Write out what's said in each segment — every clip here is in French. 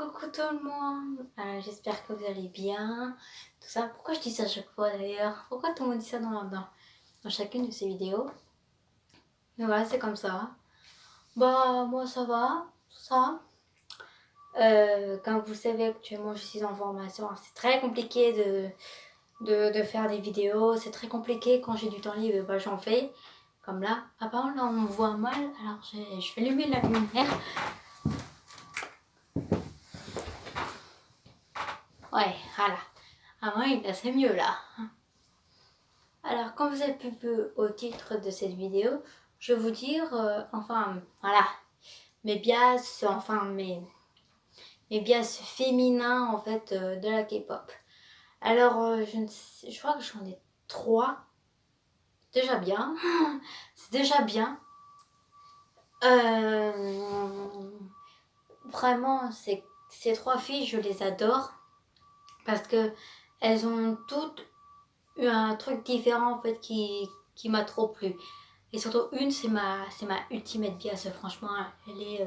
Coucou tout le monde, j'espère que vous allez bien, tout ça. Pourquoi je dis ça à chaque fois d'ailleurs? Pourquoi tout le monde dit ça dans chacune de ces vidéos? Mais voilà, c'est comme ça. Bah, moi ça va, tout ça. Comme vous savez, actuellement je suis en formation. C'est très compliqué de faire des vidéos, c'est très compliqué. Quand j'ai du temps libre, bah, j'en fais. Comme là. Apparemment là on me voit mal, alors je vais allumer la lumière. Ouais, voilà. Ah oui, là c'est mieux là. Alors, comme vous avez pu voir au titre de cette vidéo, je vais vous dire, voilà, mes bias, mes bias féminins en fait de la K-pop. Alors, je crois que j'en ai 3. Déjà bien, c'est déjà bien. Vraiment, ces 3 filles, je les adore parce que elles ont toutes eu un truc différent en fait qui m'a trop plu. Et surtout une, c'est ma ultimate bias. Franchement, elle est,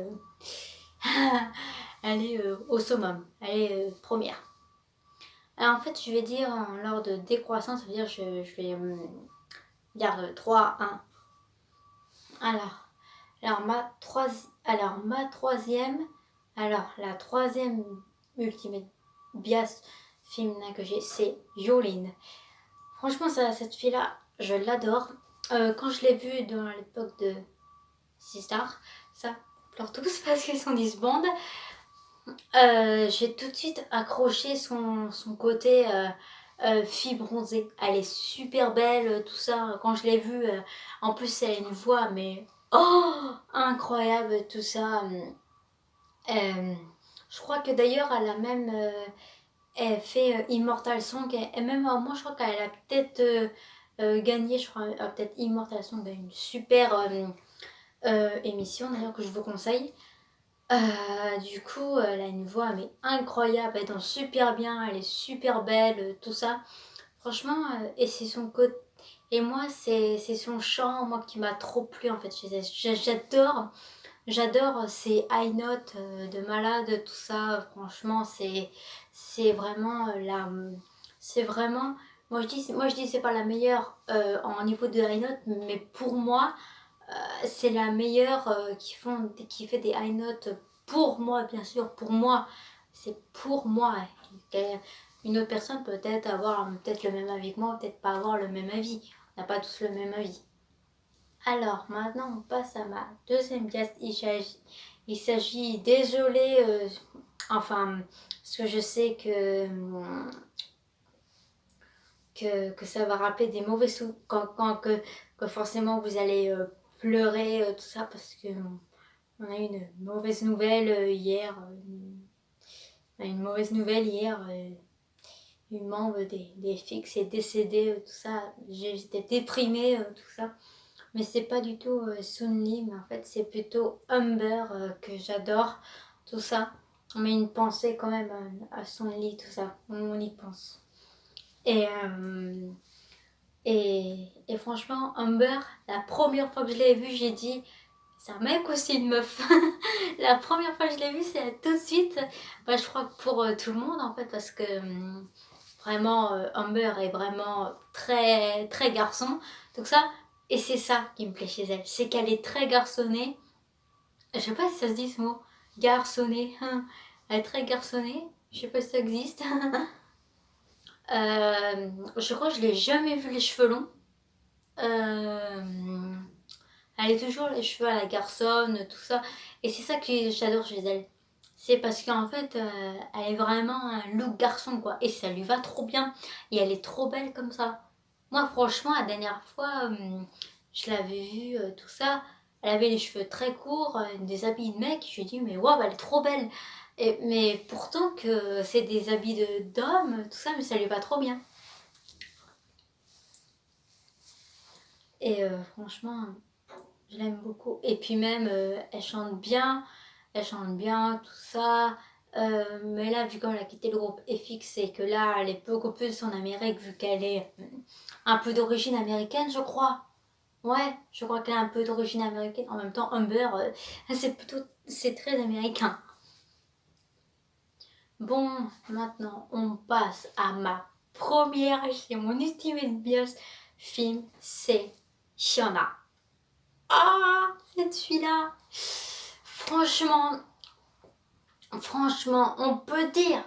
elle est au summum. Elle est première. Alors en fait, je vais dire en l'ordre décroissant, ça veut dire je vais dire 3, 1. Alors ma troisième, la troisième ultimate bias féminin que j'ai, c'est Yolene. Franchement, cette fille-là, je l'adore. Quand je l'ai vue dans l'époque de Sistar, ça pleure tous parce qu'ils sont disband. J'ai tout de suite accroché son côté fille bronzée. Elle est super belle, tout ça. Quand je l'ai vue, en plus elle a une voix, mais oh, incroyable, tout ça. Je crois que d'ailleurs elle a même elle fait Immortal Song. Et même moi, je crois qu'elle a peut-être gagné, je crois, peut-être Immortal Song, une super émission d'ailleurs que je vous conseille. Du coup, elle a une voix mais incroyable, elle danse super bien, elle est super belle, tout ça. Franchement, et c'est son côté. Et moi, c'est son chant, moi, qui m'a trop plu en fait. J'adore ces high notes de malade, tout ça. Franchement, c'est vraiment c'est vraiment. Moi je dis c'est pas la meilleure en niveau de high notes, mais pour moi, c'est la meilleure qui fait des high notes pour moi, bien sûr, pour moi. C'est pour moi. Une autre personne peut-être avoir peut-être le même avis que moi, peut-être pas avoir le même avis. On n'a pas tous le même avis. Alors, maintenant, on passe à ma deuxième pièce. Il s'agit désolé, parce que je sais que ça va rappeler des mauvais souvenirs, que forcément vous allez pleurer, tout ça, parce que on a eu une mauvaise nouvelle hier. Une mauvaise nouvelle hier. Une membre des Fix est décédée, tout ça. J'étais déprimée, tout ça. Mais c'est pas du tout Sun Lee, mais en fait c'est plutôt Humber que j'adore, tout ça. On met une pensée quand même à Sun Lee, tout ça. On y pense. Et, et franchement, Humber, la première fois que je l'ai vu, j'ai dit, c'est un mec ou c'est une meuf? La première fois que je l'ai vu, c'est tout de suite, bah, je crois que pour tout le monde en fait, parce que vraiment, Humber est vraiment très, très garçon. Donc ça, et c'est ça qui me plaît chez elle, c'est qu'elle est très garçonnée. Je sais pas si ça se dit ce mot, garçonnée. Elle est très garçonnée, je sais pas si ça existe. Je crois que je l'ai jamais vu les cheveux longs. Elle est toujours les cheveux à la garçonne, tout ça. Et c'est ça que j'adore chez elle. C'est parce qu'en fait, elle est vraiment un look garçon, quoi. Et ça lui va trop bien. Et elle est trop belle comme ça. Moi, franchement, la dernière fois, je l'avais vue, tout ça. Elle avait les cheveux très courts, des habits de mec. Je lui ai dit, mais waouh, elle est trop belle. Mais pourtant que c'est des habits d'homme, tout ça, mais ça lui va trop bien. Et franchement, je l'aime beaucoup. Et puis même, elle chante bien, tout ça. Mais là, vu qu'elle a quitté le groupe FX, c'est que là, elle est beaucoup plus en Amérique, vu qu'elle est un peu d'origine américaine, je crois. Ouais, je crois qu'elle a un peu d'origine américaine. En même temps, Humber, c'est très américain. Bon, maintenant, on passe à ma première et mon ultimate bios film, c'est Shiona. Ah, cette fille-là, franchement, franchement, on peut dire.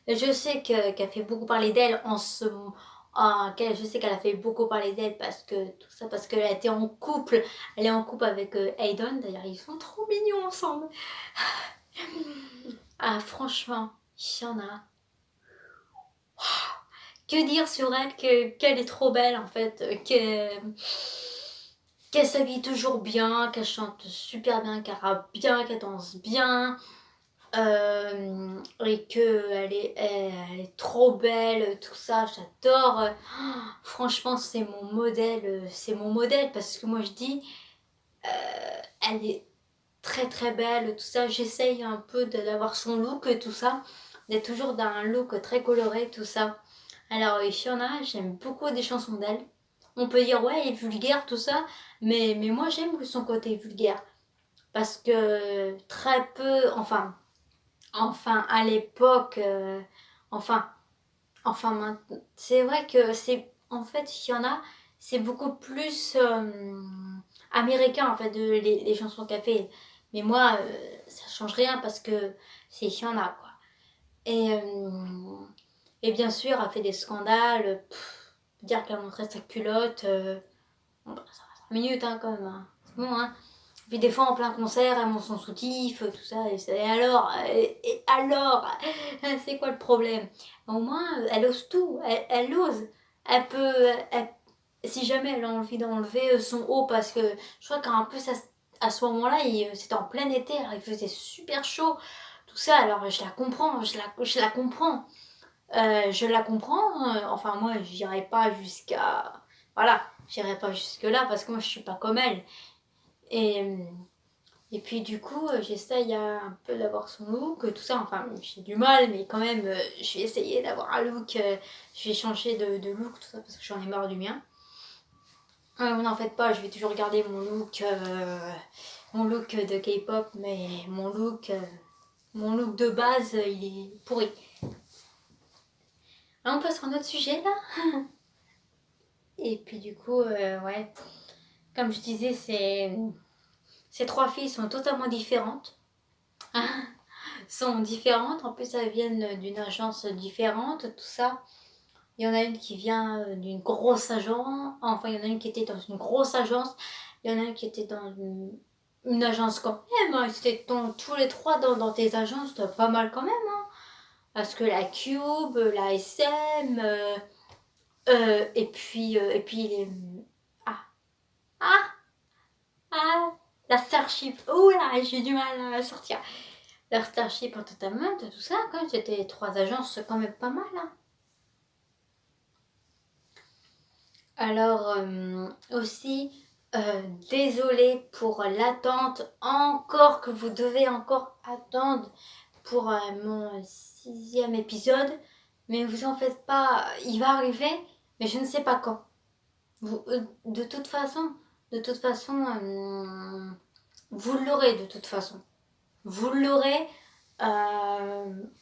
Je sais qu'elle fait beaucoup parler d'elle en ce moment. Je sais qu'elle a fait beaucoup parler d'elle parce que tout ça, parce qu'elle a été en couple. Elle est en couple avec Aiden. D'ailleurs, ils sont trop mignons ensemble. Ah, franchement, Shiona. Que dire sur elle qu'elle est trop belle en fait, qu'elle s'habille toujours bien, qu'elle chante super bien, qu'elle rappe bien, qu'elle danse bien, et elle est trop belle, tout ça, j'adore. Franchement, c'est mon modèle parce que moi je dis, elle est très très belle, tout ça. J'essaye un peu d'avoir son look, tout ça, d'être toujours dans un look très coloré, tout ça. Alors, Fiona, j'aime beaucoup des chansons d'elle. On peut dire, ouais, elle est vulgaire, tout ça, mais moi j'aime son côté vulgaire. Parce que très peu, enfin à l'époque, enfin, c'est vrai que en fait, Fiona, c'est beaucoup plus américain, en fait, les chansons qu'elle fait. Mais moi, ça change rien parce que c'est Fiona, quoi. Et, euh, et bien sûr, elle fait des scandales. Dire qu'elle montrait sa culotte, bon, bah, ça va 5 minutes hein, quand même. Hein. C'est bon, hein. Puis des fois en plein concert, elle monte son soutif, tout ça. Et alors, c'est quoi le problème? Au moins, elle ose tout. Elle ose. Elle peut. Si jamais elle a envie d'enlever son haut, parce que je crois qu'en plus à ce moment-là, c'était en plein été, alors il faisait super chaud, tout ça. Alors je la comprends, je la comprends. Je la comprends. Enfin, moi, j'irai pas jusqu'à. Voilà, j'irai pas jusque-là parce que moi, je suis pas comme elle. Et, et puis, du coup, j'essaye un peu d'avoir son look, tout ça. Enfin, j'ai du mal, mais quand même, je vais essayer d'avoir un look. Je vais changer de look, tout ça, parce que j'en ai marre du mien. N'en faites pas, je vais toujours garder mon look de K-pop, mais mon look de base, il est pourri. Là, on passe sur un autre sujet, là. Et puis du coup, ouais, comme je disais, ces trois filles sont totalement différentes. Sont différentes, en plus elles viennent d'une agence différente, tout ça. Il y en a une qui vient d'une grosse agence, enfin il y en a une qui était dans une grosse agence, il y en a une qui était dans une agence quand même, hein. C'était tous les trois dans tes agences, pas mal quand même. Hein. Parce que la Cube, la SM, et puis les... Ah, ah Ah, la Starship. Oh là, j'ai du mal à sortir. La Starship Entertainment, tout ça, quand même, c'était trois agences quand même pas mal. Hein. Alors, aussi, désolée pour l'attente, encore que vous devez encore attendre pour mon sixième épisode. Mais vous en faites pas, il va arriver, mais je ne sais pas quand. De toute façon, de toute façon, vous l'aurez de toute façon. Vous l'aurez,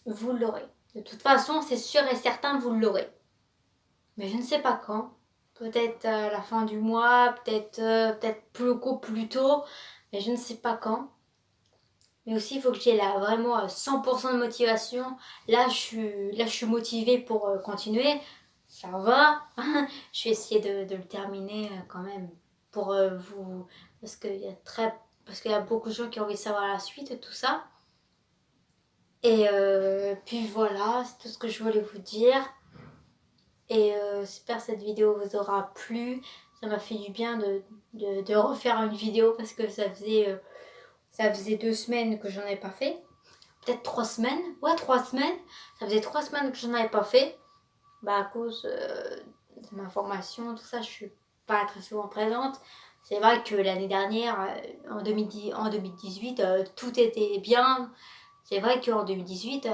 vous l'aurez. De toute façon, c'est sûr et certain, vous l'aurez. Mais je ne sais pas quand. Peut-être à la fin du mois, peut-être plus tôt, mais je ne sais pas quand. Mais aussi, il faut que j'ai là vraiment 100% de motivation. Là, je suis motivée pour continuer. Ça va. Je vais essayer de le terminer quand même pour vous, parce parce qu'il y a beaucoup de gens qui ont envie de savoir la suite et tout ça. Et puis voilà, c'est tout ce que je voulais vous dire. Et j'espère que cette vidéo vous aura plu. Ça m'a fait du bien de refaire une vidéo parce que ça faisait 2 semaines que j'en avais pas fait. Peut-être 3 semaines. Ouais, 3 semaines. Ça faisait 3 semaines que j'en avais pas fait. Bah à cause de ma formation, tout ça, je suis pas très souvent présente. C'est vrai que l'année dernière, en 2018, tout était bien. C'est vrai qu'en 2018,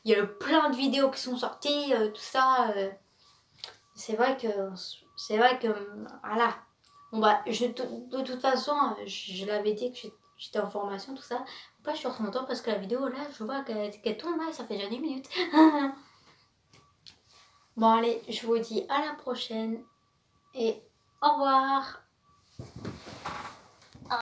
il y a eu plein de vidéos qui sont sorties, tout ça. C'est vrai que, voilà. Bon bah, de toute façon, je l'avais dit que j'étais en formation, tout ça. Pas, je suis sur mon temps parce que la vidéo là, je vois qu'elle tourne là et ça fait déjà 10 minutes. Bon allez, je vous dis à la prochaine et au revoir.